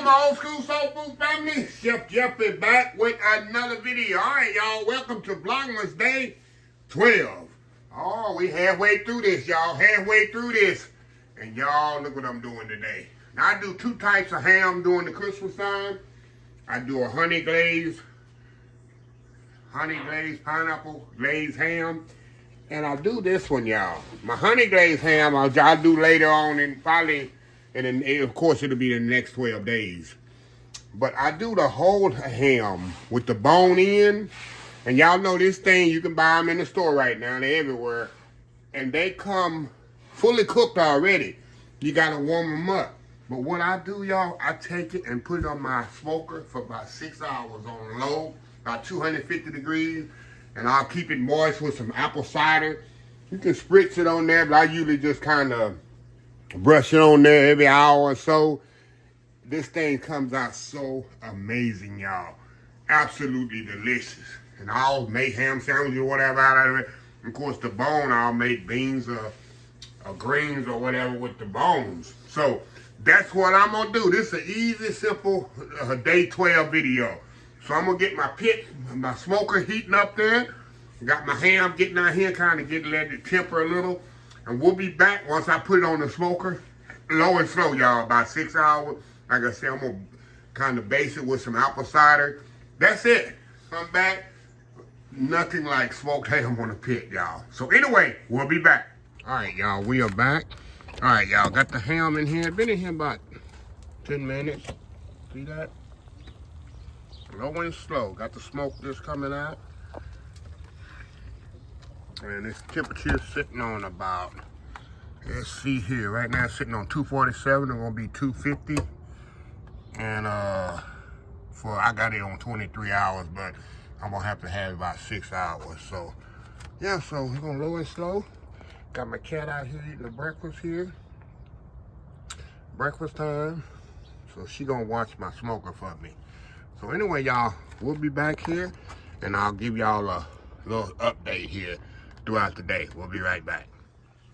on, my old school soul food family? Chef Jeff is back with another video. All right, y'all. Welcome to VLOGMAS Day 12. Oh, we halfway through this, y'all. Halfway through this. And y'all, look what I'm doing today. Now, I do two types of ham during the Christmas time. I do a honey glazed pineapple glazed ham. And I'll do this one, y'all. My honey glazed ham, I'll do later on and probably... And then, of course, it'll be the next 12 days. But I do the whole ham with the bone in. And y'all know this thing, you can buy them in the store right now. They're everywhere. And they come fully cooked already. You got to warm them up. But what I do, y'all, I take it and put it on my smoker for about 6 hours on low, about 250 degrees. And I'll keep it moist with some apple cider. You can spritz it on there, but I usually just kind of brush it on there every hour or so. This thing comes out so amazing, y'all. Absolutely delicious. And I'll make ham sandwiches or whatever out of it. Of course, the bone, I'll make beans or greens or whatever with the bones. So that's what I'm going to do. This is an easy, simple day 12 video. So I'm going to get my pit, my smoker heating up there. Got my ham getting out here, kind of let it temper a little. And we'll be back once I put it on the smoker. Low and slow, y'all, about 6 hours. Like I said, I'm going to kind of base it with some apple cider. That's it. I'm back. Nothing like smoked ham on the pit, y'all. So anyway, we'll be back. All right, y'all, we are back. All right, y'all, got the ham in here. Been in here about 10 minutes. See that? Low and slow. Got the smoke just coming out. And this temperature is sitting on about, let's see here, right now it's sitting on 247, it's gonna be 250. And I got it on 23 hours, but I'm gonna have to have about 6 hours. So, yeah, so we're gonna low and slow. Got my cat out here eating the breakfast here. Breakfast time. So she gonna watch my smoker for me. So anyway, y'all, we'll be back here and I'll give y'all a little update here throughout the day. We'll be right back.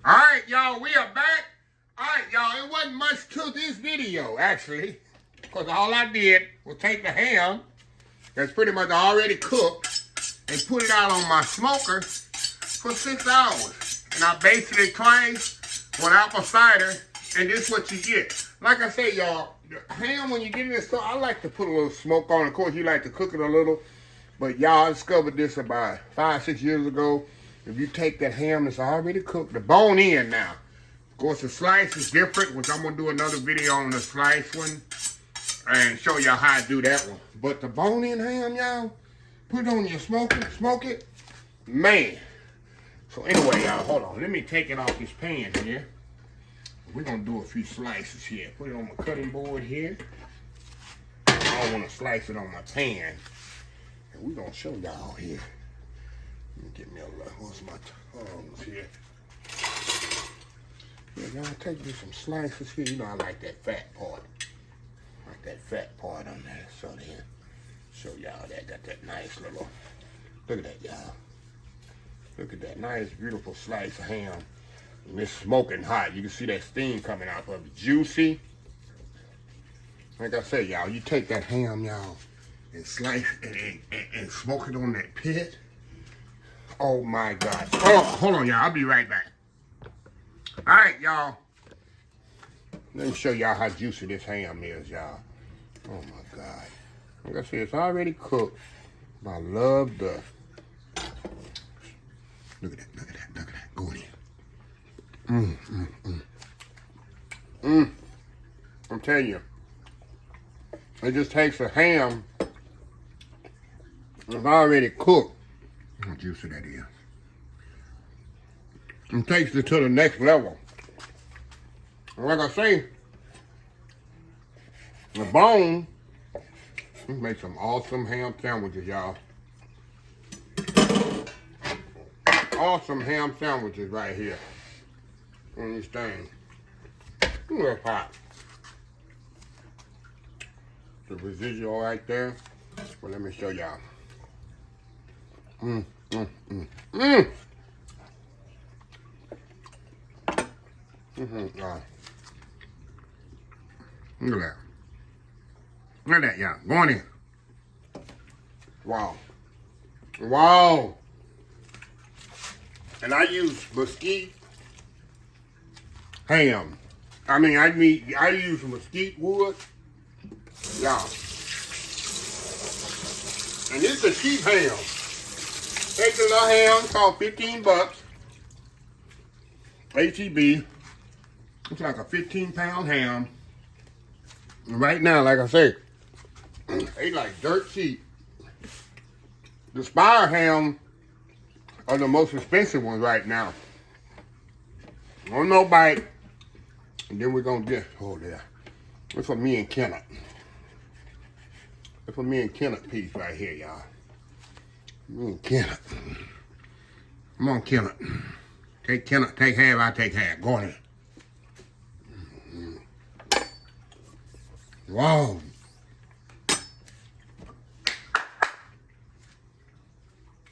All right, y'all, we are back. All right, y'all, it wasn't much to this video, actually, because all I did was take the ham that's pretty much already cooked and put it out on my smoker for 6 hours. And I basted it twice with apple cider, and this is what you get. Like I say, y'all, the ham, when you get in the store, I like to put a little smoke on. Of course, you like to cook it a little, but y'all, I discovered this about 5-6 years ago. If you take that ham that's already cooked, the bone in now. Of course, the slice is different, which I'm going to do another video on the slice one and show y'all how I do that one. But the bone in ham, y'all, put it on your smoker, smoke it, man. So anyway, y'all, hold on. Let me take it off this pan here. We're going to do a few slices here. Put it on my cutting board here. I don't want to slice it on my pan. And we're going to show y'all here. Let me get me a little, what's my tongs here? Yeah, y'all take me some slices here. You know I like that fat part. I like that fat part on there. So then, show y'all that. Got that nice little, look at that, y'all. Look at that nice, beautiful slice of ham. And it's smoking hot. You can see that steam coming out of it. Juicy. Like I said, y'all, you take that ham, y'all, and slice it and smoke it on that pit. Oh my God. Oh, hold on, y'all. I'll be right back. All right, y'all. Let me show y'all how juicy this ham is, y'all. Oh my God. Like I said, it's already cooked. I love the... Look at that, look at that, look at that. Go in. I'm telling you. It just takes a ham that's already cooked. How juicy that is. And takes it to the next level. And like I say, the bone, we make some awesome ham sandwiches, y'all. Awesome ham sandwiches right here on this thing. Ooh, that's hot. The residual right there. Well, let me show y'all. Look at that. Look at that, y'all. Going in. Wow. Wow. And I use mesquite ham. I use mesquite wood. Yeah. And this is a cheap ham. Take the little ham, cost 15 bucks. HEB. It's like a 15-pound ham. And right now, like I said, they like dirt cheap. The Spire ham are the most expensive ones right now. One more bite, and then we're gonna get, oh there. That's for me and Kenneth. That's for me and Kenneth piece right here, y'all. Me and Kenneth. Come on, Kenneth. Take Kenneth, take half, I take half. Go on in. Wow.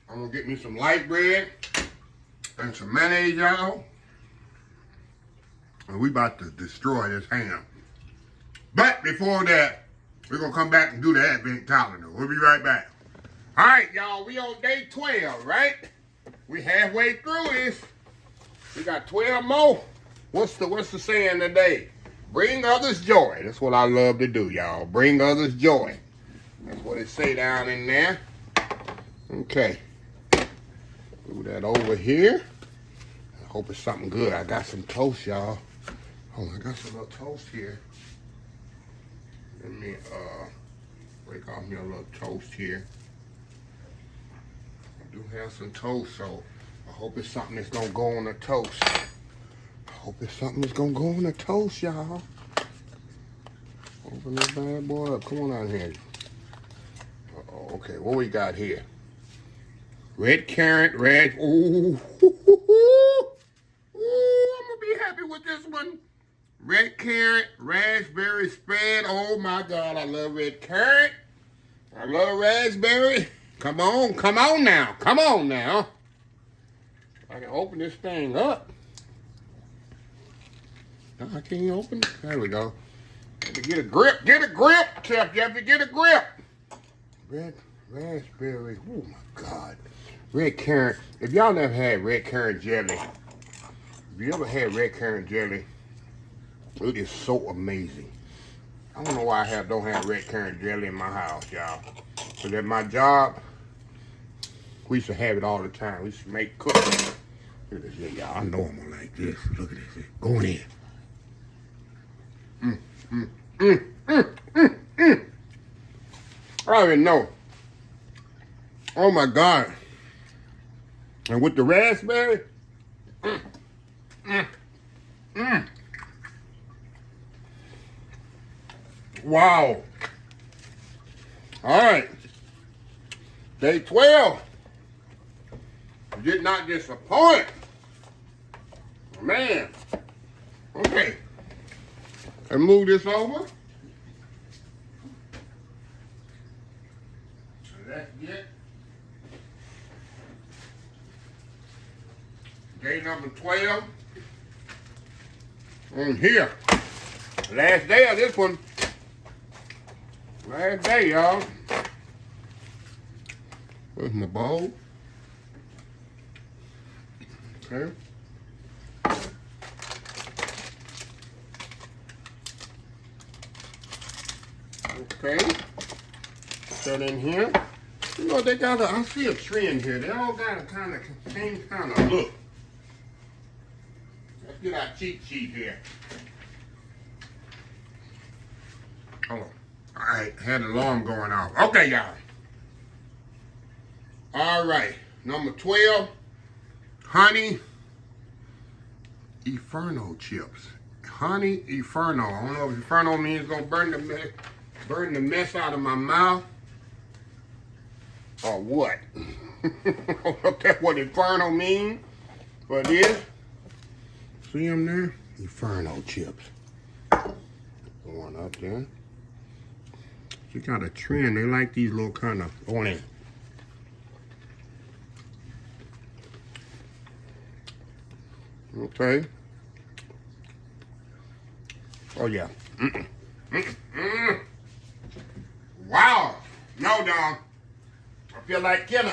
I'm gonna get me some light bread and some mayonnaise, y'all. And we about to destroy this ham. But before that, we're gonna come back and do the Advent calendar. We'll be right back. All right, y'all, we on day 12, right? We halfway through this. We got 12 more. What's the saying today? Bring others joy. That's what I love to do, y'all. Bring others joy. That's what it say down in there. Okay. Move that over here. I hope it's something good. I got some toast, y'all. Oh, I got some little toast here. Let me break off me a little toast here. I do have some toast, so I hope it's something that's gonna go on the toast. I hope it's something that's gonna go on the toast, y'all. Open this bad boy up. Come on out here. Uh-oh, okay, what we got here? Red carrot, ooh, ooh, I'm gonna be happy with this one. Red carrot, raspberry spread. Oh my God, I love red carrot. I love raspberry. Come on now. Come on now. I can open this thing up. No, I can't open it. There we go. Have to get a grip. Get a grip, Chef. You have to get a grip. Red raspberry. Oh my God. Red currant. If y'all never had red currant jelly, if you ever had red currant jelly, it is so amazing. I don't know why I don't have red currant jelly in my house, y'all. Because at my job, we used to have it all the time. We used to make cookies. Look at this, y'all. I know I'm gonna like this. Look at this. Going in. I don't even know. Oh my God. And with the raspberry, wow. All right. Day 12. Did not disappoint. Man. Okay. And move this over. So that's it. Day number 12. On here. Last day of this one. Last day, y'all. Where's my bowl? Okay. Okay. Set in here. You know, they got I see a trend here. They all got a kind of same kind of look. Let's get our cheat sheet here. Hold on. All right, had an alarm going off. Okay, y'all. All right, number 12, honey Inferno chips. Honey Inferno. I don't know if Inferno means it's gonna burn the mess out of my mouth or what. I don't know if that's what Inferno means, but it is. See them there? Inferno chips. Going up there. You got a trend. They like these little kind of going in. Okay. Oh yeah. No, dog. I feel like killing.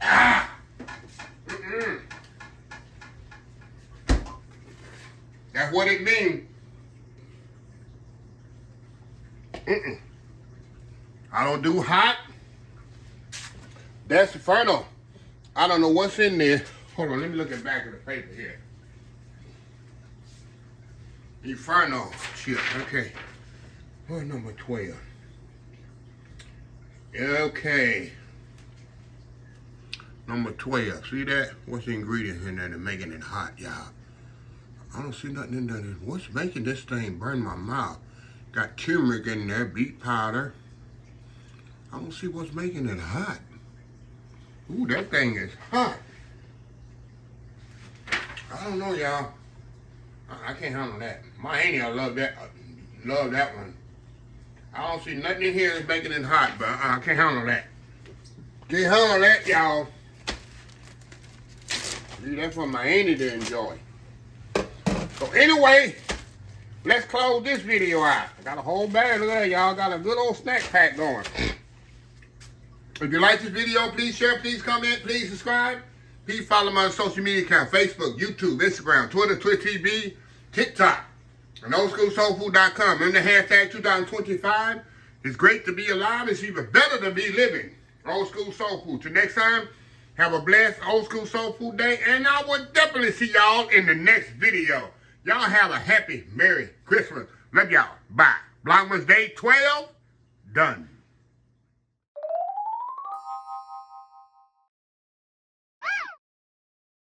Ah. That's what it means. I don't do hot. That's Inferno. I don't know what's in there. Hold on, let me look at the back of the paper here. Inferno chip. Okay. What's number 12? Okay. Number 12. See that? What's the ingredients in there to making it hot, y'all? I don't see nothing in there. What's making this thing burn my mouth? Got turmeric in there, beet powder. I don't see what's making it hot. Ooh, that thing is hot. I don't know, y'all. I can't handle that. My auntie, I love that one. I don't see nothing in here that's making it hot, but I can't handle that. Can't handle that, y'all. See, that's for my auntie to enjoy. So anyway, let's close this video out. I got a whole bag of that, y'all. Got a good old snack pack going. If you like this video, please share, please comment, please subscribe. Please follow my social media account, Facebook, YouTube, Instagram, Twitter, Twitch TV, TikTok, and oldschoolsoulfood.com. Remember the hashtag 2025. It's great to be alive. It's even better to be living. Old School Soul Food. Till next time, have a blessed Old School Soul Food day. And I will definitely see y'all in the next video. Y'all have a happy, Merry Christmas. Love y'all. Bye. Vlogmas Day 12, done.